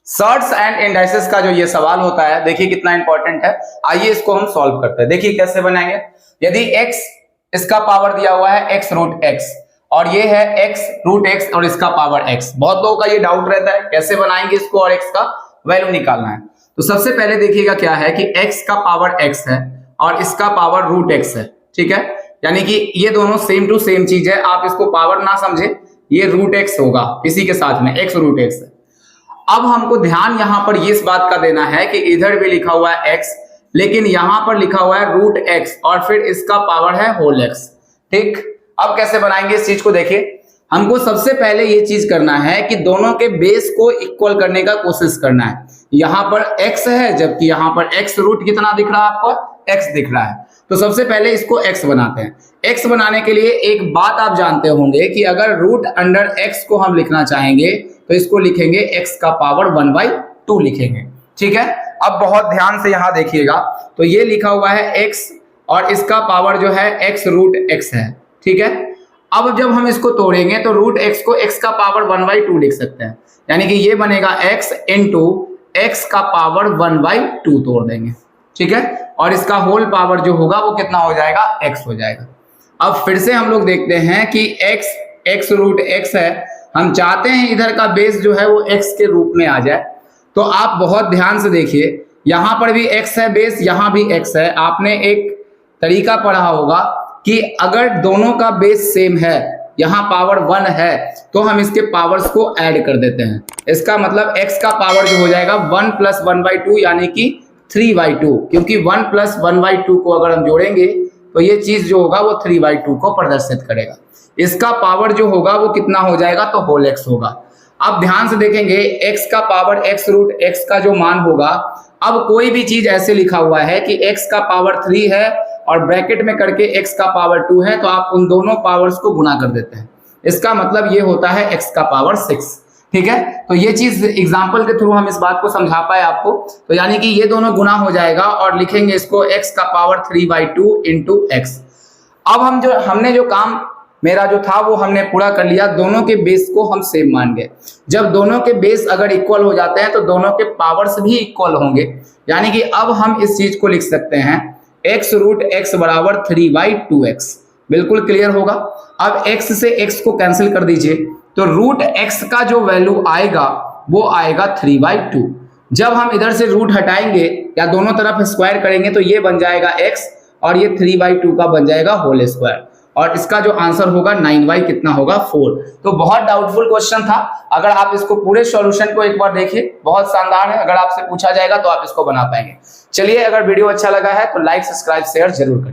Shirts and indices का जो ये सवाल होता है, देखिए कितना इंपॉर्टेंट है। आइए इसको हम सॉल्व करते हैं। देखिए कैसे बनाएंगे। यदि x इसका पावर दिया हुआ है x रूट x और ये है x रूट x और इसका पावर x, बहुत लोगों का ये डाउट रहता है कैसे बनाएंगे इसको और x का वैल्यू निकालना है। तो सबसे पहले देखिएगा क्या है कि x का पावर x है और इसका पावर रूट x है, ठीक है। यानी कि ये दोनों सेम टू सेम चीज है, आप इसको पावर ना समझे, ये रूट x होगा इसी के साथ में, x रूट x है। अब हमको ध्यान यहां पर इस बात का देना है कि इधर भी लिखा हुआ है x, लेकिन यहां पर लिखा हुआ है रूट x और फिर इसका पावर है होल x, ठीक। अब कैसे बनाएंगे इस चीज को, देखिए हमको सबसे पहले ये चीज करना है कि दोनों के बेस को इक्वल करने का कोशिश करना है। यहां पर x है जबकि यहां पर x रूट कितना दिख रहा है आपको, x दिख रहा है। तो सबसे पहले इसको x बनाते हैं। x बनाने के लिए एक बात आप जानते होंगे कि अगर रूट अंडर x को हम लिखना चाहेंगे तो इसको लिखेंगे x का पावर 1/2 लिखेंगे, ठीक है। अब बहुत ध्यान से यहां देखिएगा, तो ये लिखा हुआ है x और इसका पावर जो है x रूट x है, ठीक है। अब जब हम इसको तोड़ेंगे तो रूट x को x का पावर 1/2 लिख सकते हैं, यानी कि ये बनेगा x इंटू x का पावर 1/2 तोड़ देंगे, ठीक है। और इसका होल पावर जो होगा वो कितना हो जाएगा, x हो जाएगा। अब फिर से हम लोग देखते हैं कि x रूट x है, हम चाहते हैं इधर का बेस जो है वो x के रूप में आ जाए। तो आप बहुत ध्यान से देखिए, यहां पर भी x है बेस, यहां भी x है। आपने एक तरीका पढ़ा होगा कि अगर दोनों का बेस सेम है, यहां पावर 1 है, तो हम इसके पावर्स को ऐड कर देते हैं। इसका मतलब x का पावर जो हो जाएगा 1 + 1/2 यानी कि 3/2, क्योंकि 1 + 1/2 को अगर हम जोड़ेंगे तो ये चीज जो होगा वो 3/2 को प्रदर्शित करेगा। इसका पावर जो होगा वो कितना हो जाएगा, तो होल x होगा। अब ध्यान से देखेंगे x का पावर x रूट x का जो मान होगा, अब कोई भी चीज ऐसे लिखा हुआ है कि x का पावर 3 है और ब्रैकेट में करके x का पावर 2 है, तो आप उन दोनों पावर्स को गुना कर देते हैं। इसका मतलब ये होता है x का पावर 6, ठीक है। तो ये चीज एग्जांपल के थ्रू हम इस बात को समझा पाए आपको। तो यानी कि ये दोनों गुना हो जाएगा और लिखेंगे इसको x का पावर 3/2 इंटू x। अब हमने जो काम मेरा जो था वो हमने पूरा कर लिया। दोनों के बेस को हम सेम मान गए। जब दोनों के बेस अगर इक्वल हो जाते हैं तो दोनों के पावर्स भी इक्वल होंगे, यानी कि अब हम इस चीज को लिख सकते हैं x रूट x बराबर 3/2x। बिल्कुल क्लियर होगा। अब x से x को कैंसिल कर दीजिए, तो रूट x का जो वैल्यू आएगा वो आएगा 3/2। जब हम इधर से रूट हटाएंगे या दोनों तरफ स्क्वायर करेंगे तो ये बन जाएगा x और ये 3/2 का बन जाएगा होल स्क्वायर, और इसका जो आंसर होगा 9/, कितना होगा, 4। तो बहुत डाउटफुल क्वेश्चन था। अगर आप इसको पूरे सॉल्यूशन को एक बार देखिए, बहुत शानदार है। अगर आपसे पूछा जाएगा तो आप इसको बना पाएंगे। चलिए, अगर वीडियो अच्छा लगा है तो लाइक, सब्सक्राइब, शेयर जरूर करिए।